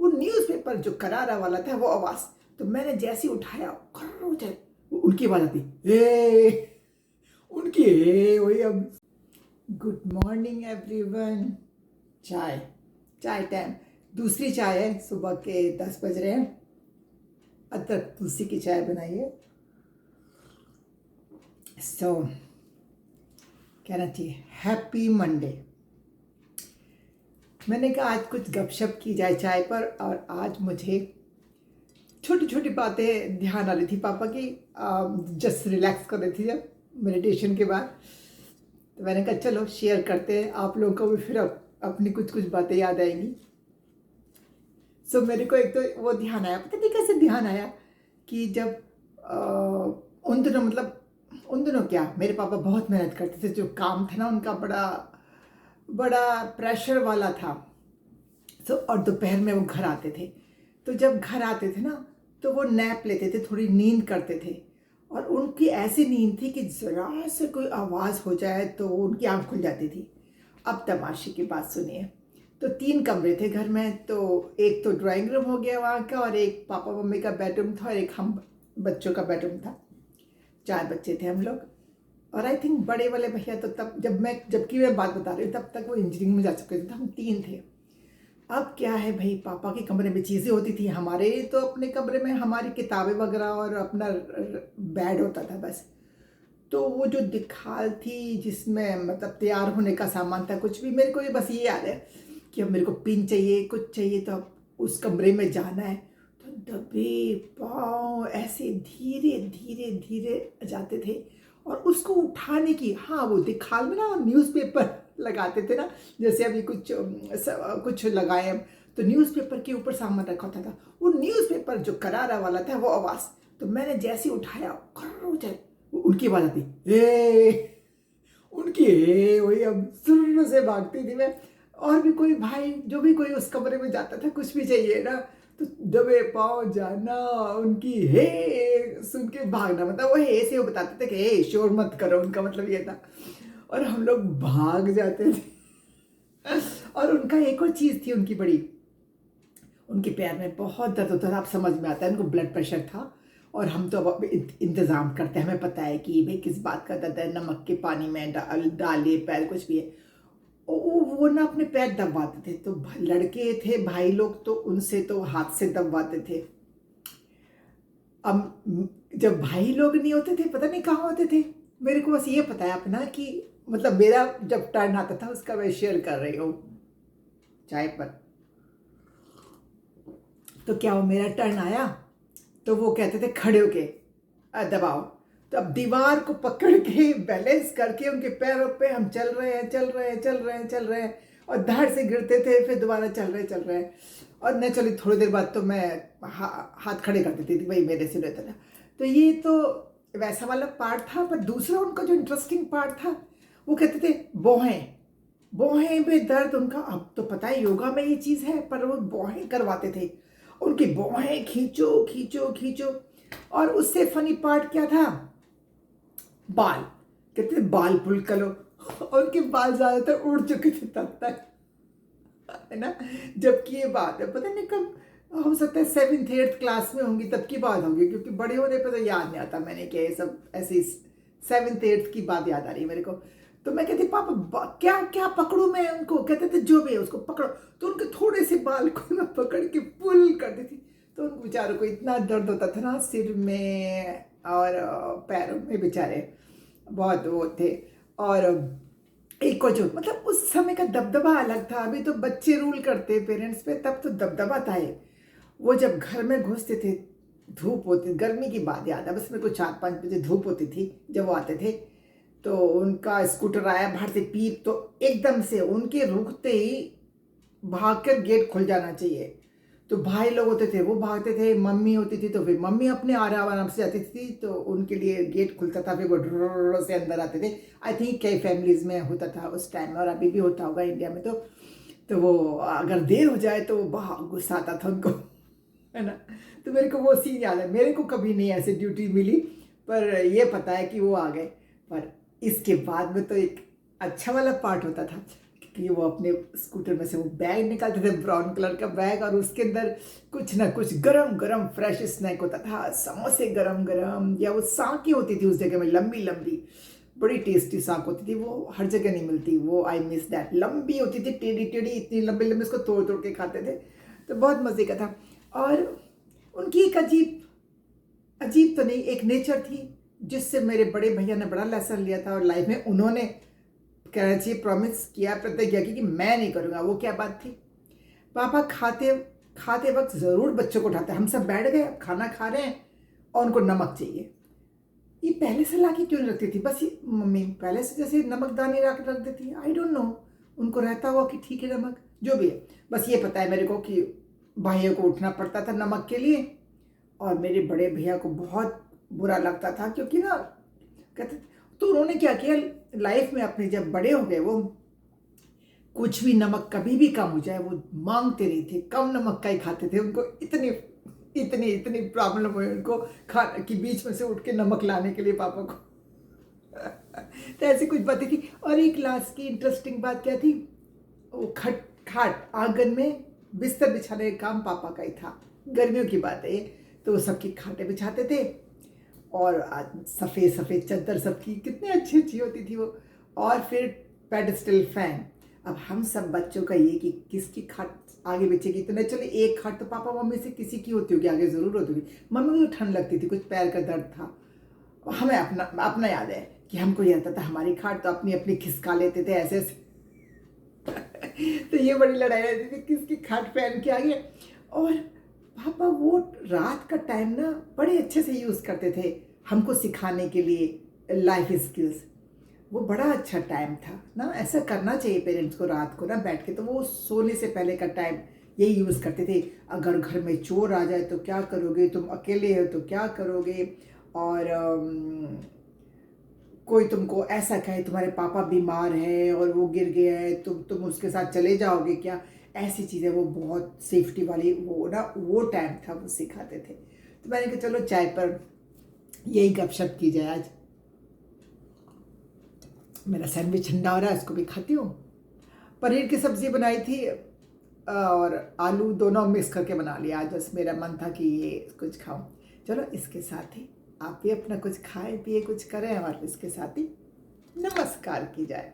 वो न्यूज़पेपर जो करारा वाला था वो आवाज़, तो मैंने जैसे ही उठाया उनकी आवाज़ आती, ए उनकी ए वही अब। Good morning everyone. चाय चाय टाइम, दूसरी चाय है, सुबह के 10 बज रहे हैं। अदरक तुलसी की चाय बनाइए। सो कहना चाहिए हैप्पी मंडे। मैंने कहा आज कुछ गपशप की जाए चाय पर, और आज मुझे छोटी छोटी बातें ध्यान आ रही थी पापा की। जस्ट रिलैक्स कर रही थी जब मेडिटेशन के बाद, तो मैंने कहा चलो शेयर करते हैं, आप लोगों को भी फिर अपनी कुछ कुछ बातें याद आएंगी। सो मेरे को एक तो वो ध्यान आया, पता नहीं कैसे ध्यान आया कि जब उन दिनों क्या, मेरे पापा बहुत मेहनत करते थे, जो काम था ना उनका बड़ा बड़ा प्रेशर वाला था। तो और दोपहर में वो घर आते थे, तो जब घर आते थे ना तो वो नैप लेते थे, थोड़ी नींद करते थे, और उनकी ऐसी नींद थी कि ज़रा से कोई आवाज़ हो जाए तो उनकी आँख खुल जाती थी। अब तमाशे की बात सुनिए, तो 3 कमरे थे घर में, तो एक तो ड्राइंग रूम हो गया वहाँ का, और एक पापा मम्मी का बेडरूम था, और एक हम बच्चों का बेडरूम था। 4 बच्चे थे हम लोग। और आई थिंक बड़े वाले भैया तो तब जबकि मैं बात बता रही हूँ तब तक वो इंजीनियरिंग में जा चुके थे, तो हम 3 थे। अब क्या है भाई, पापा के कमरे में चीज़ें होती थी, हमारे तो अपने कमरे में हमारी किताबें वगैरह और अपना बेड होता था बस। तो वो जो दिखाल थी जिसमें मतलब तैयार होने का सामान था, कुछ भी, मेरे को ये बस ये याद है कि अब मेरे को पिन चाहिए, कुछ चाहिए, तो अब उस कमरे में जाना है, तो दबे पाँव ऐसे धीरे धीरे धीरे जाते थे, और उसको उठाने की, हाँ वो दिखाल में ना न्यूज़पेपर लगाते थे ना, जैसे अभी कुछ लगाए हम, तो न्यूज़पेपर के ऊपर सामान रखा होता था, वो न्यूज़पेपर जो करारा वाला था वो आवाज़, तो मैंने जैसे ही उठाया उनकी आवाज़ आती, ए उनकी ए वही अब सुर से भागती थी मैं। और भी कोई भाई जो भी कोई उस कमरे में जाता था, कुछ भी चाहिए ना, तो दबे पाँव जाना, उनकी हे सुन के भागना, मतलब वो हे से वो बताते थे कि हे शोर मत करो, उनका मतलब ये था, और हम लोग भाग जाते थे। और उनका एक और चीज़ थी उनकी बड़ी, उनके पैर में बहुत दर्द होता था, आप समझ में आता है, उनको ब्लड प्रेशर था, और हम तो अब इंतज़ाम करते हैं, हमें पता है कि भाई किस बात का दर्द है, नमक के पानी में डालिए पैर, कुछ भी है। वो ना अपने पैर दबाते थे, तो लड़के थे भाई लोग, तो उनसे तो हाथ से दबाते थे। अब जब भाई लोग नहीं होते थे, पता नहीं कहाँ होते थे, मेरे को बस ये पता है अपना कि मतलब मेरा जब टर्न आता था उसका मैं शेयर कर रही हूँ चाय पर। तो क्या वो मेरा टर्न आया, तो वो कहते थे खड़े होके दबाओ, तो अब दीवार को पकड़ के बैलेंस करके उनके पैरों पे हम चल रहे हैं, और धड़ से गिरते थे, फिर दोबारा चल रहे हैं, और न चली थोड़ी देर बाद तो मैं हाथ खड़े कर देती थी, भाई मेरे से रहता था। तो ये तो वैसा वाला पार्ट था, पर दूसरा उनका जो इंटरेस्टिंग पार्ट था, वो कहते थे बोहें पे दर्द उनका, अब तो पता है योगा में ये चीज़ है, पर वो बोहें करवाते थे, उनकी बोहें खींचो खींचो खींचो। और उससे फनी पार्ट क्या था, बाल, कहते थे बाल पुल करो, और उनके बाल ज़्यादातर उड़ चुके थे तब तक, है ना। जबकि ये बात है पता नहीं कब, हो सकता है 7th 8th क्लास में होंगी तब की बात होगी, क्योंकि बड़े होने पर तो याद नहीं आता मैंने क्या, ये सब ऐसी 7th 8th की बात याद आ रही है मेरे को। तो मैं कहती पापा क्या क्या पकड़ूं मैं उनको, कहते थे जो भी है उसको पकड़ो, तो उनके थोड़े से बाल को मैं पकड़ के पुल कर देती, तो उन बेचारों को इतना दर्द होता था ना सिर में और पैरों में, बेचारे बहुत वो थे। और एक को जो मतलब उस समय का दबदबा अलग था, अभी तो बच्चे रूल करते पेरेंट्स पे, तब तो दबदबा था ये। वो जब घर में घुसते थे, धूप होती, गर्मी की बात याद है बस मेरे को, 4-5 बजे धूप होती थी जब वो आते थे, तो उनका स्कूटर आया बाहर से पीप, तो एकदम से उनके रुकते ही भागकर गेट खुल जाना चाहिए, तो भाई लोग होते थे वो भागते थे, मम्मी होती थी तो फिर मम्मी अपने आराम से जाती थी, तो उनके लिए गेट खुलता था, फिर वो ढुर्र से अंदर आते थे। आई थिंक कई फैमिलीज में होता था उस टाइम में, और अभी भी होता होगा इंडिया में, तो वो अगर देर हो जाए तो बहुत गुस्सा आता था उनको, है ना। तो मेरे को वो सीन याद है, मेरे को कभी नहीं ऐसी ड्यूटी मिली, पर ये पता है कि वो आ गए। पर इसके बाद में तो एक अच्छा वाला पार्ट होता था, कि वो अपने स्कूटर में से वो बैग निकालते थे, ब्राउन कलर का बैग, और उसके अंदर कुछ ना कुछ गरम गरम फ्रेश स्नैक होता था, समोसे गरम गरम, या वो साँकी होती थी उस जगह में, लंबी लंबी, बड़ी टेस्टी साँक होती थी, वो हर जगह नहीं मिलती, वो आई मिस दैट, लंबी होती थी, टेढ़ी टेढ़ी, इतनी लंबी लंबी, उसको तोड़ तोड़ के खाते थे, तो बहुत मज़े का था। और उनकी एक अजीब अजीब तो नहीं, एक नेचर थी जिससे मेरे बड़े भैया ने बड़ा लेसन लिया था, और लाइफ में उन्होंने कहना चाहिए प्रॉमिस किया, प्रतिज्ञा की कि मैं नहीं करूँगा। वो क्या बात थी? पापा खाते खाते वक्त ज़रूर बच्चों को उठाते, हम सब बैठ गए, अब खाना खा रहे हैं और उनको नमक चाहिए। ये पहले से ला के क्यों नहीं रखती थी? बस ये मम्मी पहले से जैसे नमकदानी रख देती है, आई डोंट नो, उनको रहता हुआ कि ठीक है नमक जो भी है। बस ये पता है मेरे को कि भाइयों को उठना पड़ता था नमक के लिए, और मेरे बड़े भैया को बहुत बुरा लगता था, क्योंकि ना कहते, तो उन्होंने क्या किया लाइफ में अपने, जब बड़े हो गए वो, कुछ भी नमक कभी भी कम हो जाए वो मांगते नहीं थे, कम नमक का ही खाते थे। उनको इतनी इतनी इतनी प्रॉब्लम हुई उनको खाना कि बीच में से उठ के नमक लाने के लिए पापा को। तो ऐसी कुछ बातें थी। और एक लास्ट की इंटरेस्टिंग बात क्या थी, वो खाट आंगन में बिस्तर बिछाने का काम पापा का ही था, गर्मियों की बात है, तो वो सबकी खाटें बिछाते थे, और सफ़ेद सफ़ेद चादर सबकी कितनी अच्छी अच्छी होती थी वो, और फिर पेडस्टल फैन। अब हम सब बच्चों का ये कि किसकी खाट आगे बिछेगी, तो नहीं, चले एक खाट तो पापा मम्मी से किसी की होती होगी आगे, ज़रूर होती होगी। मम्मी को ठंड लगती थी, कुछ पैर का दर्द था, हमें अपना अपना याद है कि हमको ये आता था हमारी खाट, तो अपनी अपनी खिसका लेते थे ऐसे ऐसे। तो ये बड़ी लड़ाई रहती थी किसकी खाट पहन के आगे। और पापा वो रात का टाइम ना बड़े अच्छे से यूज़ करते थे हमको सिखाने के लिए लाइफ स्किल्स। वो बड़ा अच्छा टाइम था ना, ऐसा करना चाहिए पेरेंट्स को, रात को ना बैठ के, तो वो सोने से पहले का टाइम यही यूज़ करते थे। अगर घर में चोर आ जाए तो क्या करोगे, तुम अकेले हो तो क्या करोगे, और कोई तुमको ऐसा कहे तुम्हारे पापा बीमार है और वो गिर गया है, तुम उसके साथ चले जाओगे क्या, ऐसी चीज़ें वो बहुत सेफ्टी वाली, वो ना वो टाइम था, वो सिखाते थे। तो मैंने कहा चलो चाय पर यही गपशप की जाए आज। मेरा सैंडविच ठंडा हो रहा है, इसको भी खाती हूँ। पनीर की सब्ज़ी बनाई थी और आलू दोनों मिक्स करके बना लिया आज, बस मेरा मन था कि ये कुछ खाऊं। चलो इसके साथ ही आप भी अपना कुछ खाएं पिए कुछ करें, और इसके साथ ही नमस्कार की जाए।